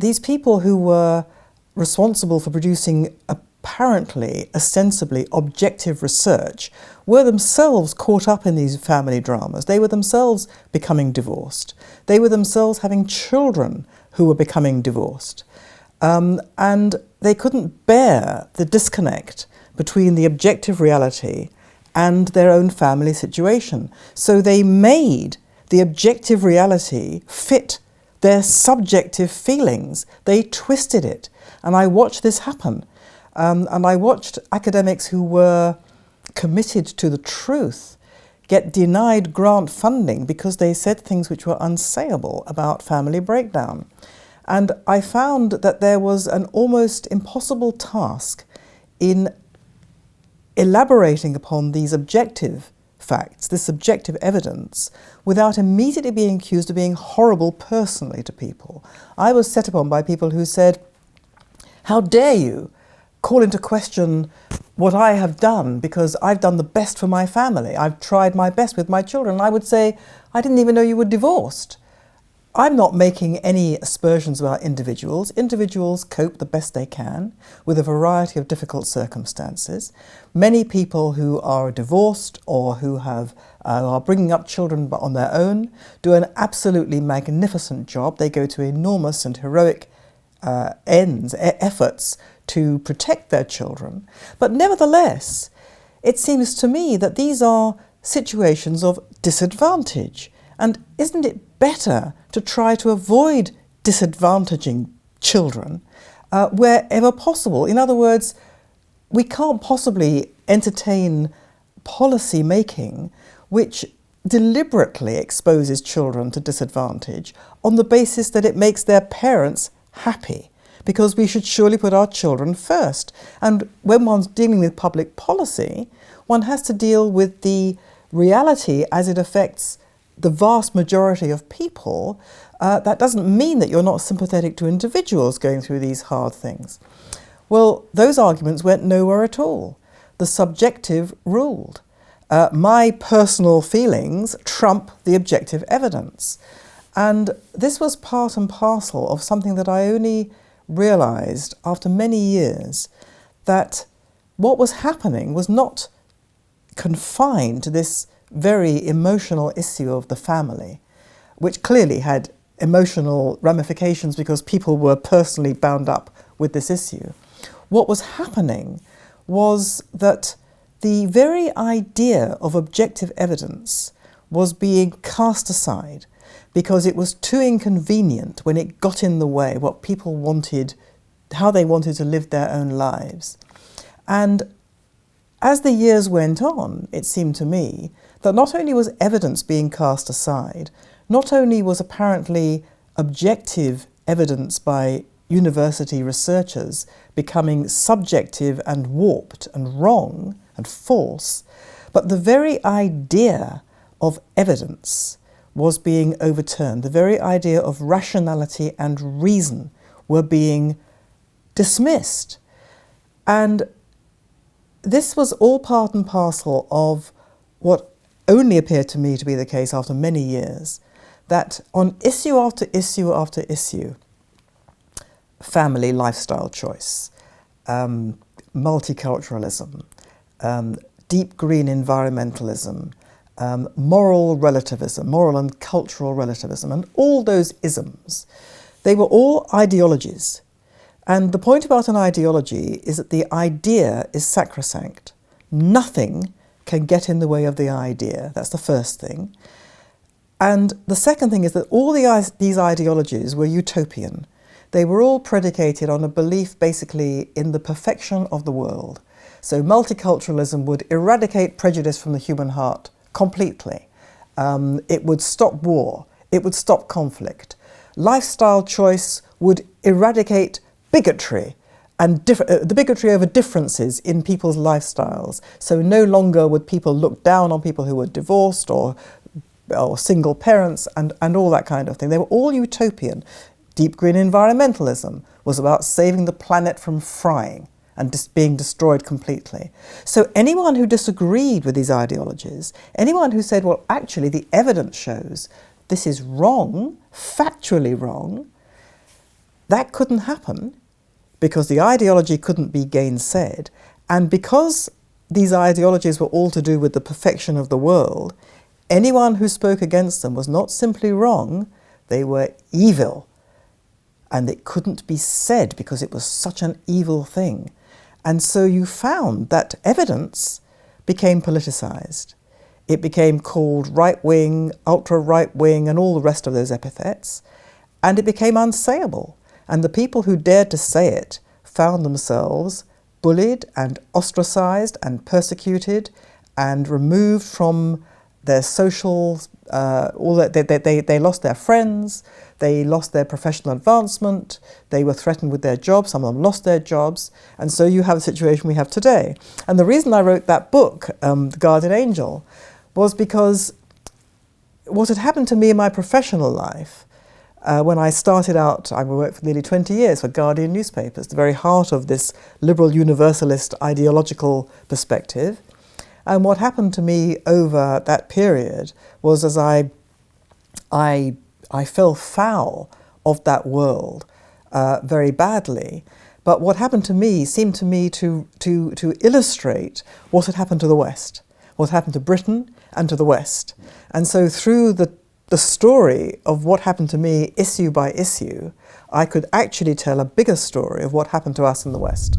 these people who were responsible for producing apparently, ostensibly objective research were themselves caught up in these family dramas. They were themselves becoming divorced. They were themselves having children who were becoming divorced. And they couldn't bear the disconnect between the objective reality and their own family situation. So they made the objective reality fit their subjective feelings. They twisted it. And I watched this happen. And I watched academics who were committed to the truth get denied grant funding because they said things which were unsayable about family breakdown. And I found that there was an almost impossible task in elaborating upon these objective facts, this objective evidence, without immediately being accused of being horrible personally to people. I was set upon by people who said, "How dare you call into question what I have done because I've done the best for my family. I've tried my best with my children." And I would say, "I didn't even know you were divorced." I'm not making any aspersions about individuals. Individuals cope the best they can with a variety of difficult circumstances. Many people who are divorced or who are bringing up children on their own do an absolutely magnificent job. They go to enormous and heroic efforts to protect their children. But nevertheless, it seems to me that these are situations of disadvantage. And isn't it better to try to avoid disadvantaging children wherever possible? In other words, we can't possibly entertain policy making which deliberately exposes children to disadvantage on the basis that it makes their parents happy, because we should surely put our children first. And when one's dealing with public policy, one has to deal with the reality as it affects the vast majority of people. That doesn't mean that you're not sympathetic to individuals going through these hard things. Well, those arguments went nowhere at all. The subjective ruled. My personal feelings trump the objective evidence. And this was part and parcel of something that I only realized after many years, that what was happening was not confined to this very emotional issue of the family, which clearly had emotional ramifications because people were personally bound up with this issue. What was happening was that the very idea of objective evidence was being cast aside because it was too inconvenient when it got in the way what people wanted, how they wanted to live their own lives. And as the years went on, it seemed to me that not only was evidence being cast aside, not only was apparently objective evidence by university researchers becoming subjective and warped and wrong and false, but the very idea of evidence was being overturned. The very idea of rationality and reason were being dismissed. And this was all part and parcel of what only appeared to me to be the case after many years, that on issue after issue after issue, family lifestyle choice, multiculturalism, deep green environmentalism, moral relativism, moral and cultural relativism, and all those isms, they were all ideologies. And the point about an ideology is that the idea is sacrosanct. Nothing can get in the way of the idea. That's the first thing. And the second thing is that all these ideologies were utopian. They were all predicated on a belief basically in the perfection of the world. So multiculturalism would eradicate prejudice from the human heart completely. It would stop war. It would stop conflict. Lifestyle choice would eradicate bigotry and the bigotry over differences in people's lifestyles. So no longer would people look down on people who were divorced or single parents and all that kind of thing. They were all utopian. Deep green environmentalism was about saving the planet from frying and being destroyed completely. So anyone who disagreed with these ideologies, anyone who said, well, actually the evidence shows this is wrong, factually wrong, that couldn't happen because the ideology couldn't be gainsaid, and because these ideologies were all to do with the perfection of the world, anyone who spoke against them was not simply wrong, they were evil. And it couldn't be said because it was such an evil thing. And so you found that evidence became politicized. It became called right-wing, ultra-right-wing, and all the rest of those epithets, and it became unsayable. And the people who dared to say it found themselves bullied and ostracized and persecuted and removed from their social, they lost their friends, they lost their professional advancement, they were threatened with their jobs, some of them lost their jobs, and so you have the situation we have today. And the reason I wrote that book, The Guardian Angel, was because what had happened to me in my professional life, when I started out, I worked for nearly 20 years for Guardian newspapers, the very heart of this liberal universalist ideological perspective. And what happened to me over that period was as I fell foul of that world very badly. But what happened to me seemed to me to illustrate what had happened to the West, what happened to Britain and to the West. And so through the story of what happened to me issue by issue, I could actually tell a bigger story of what happened to us in the West.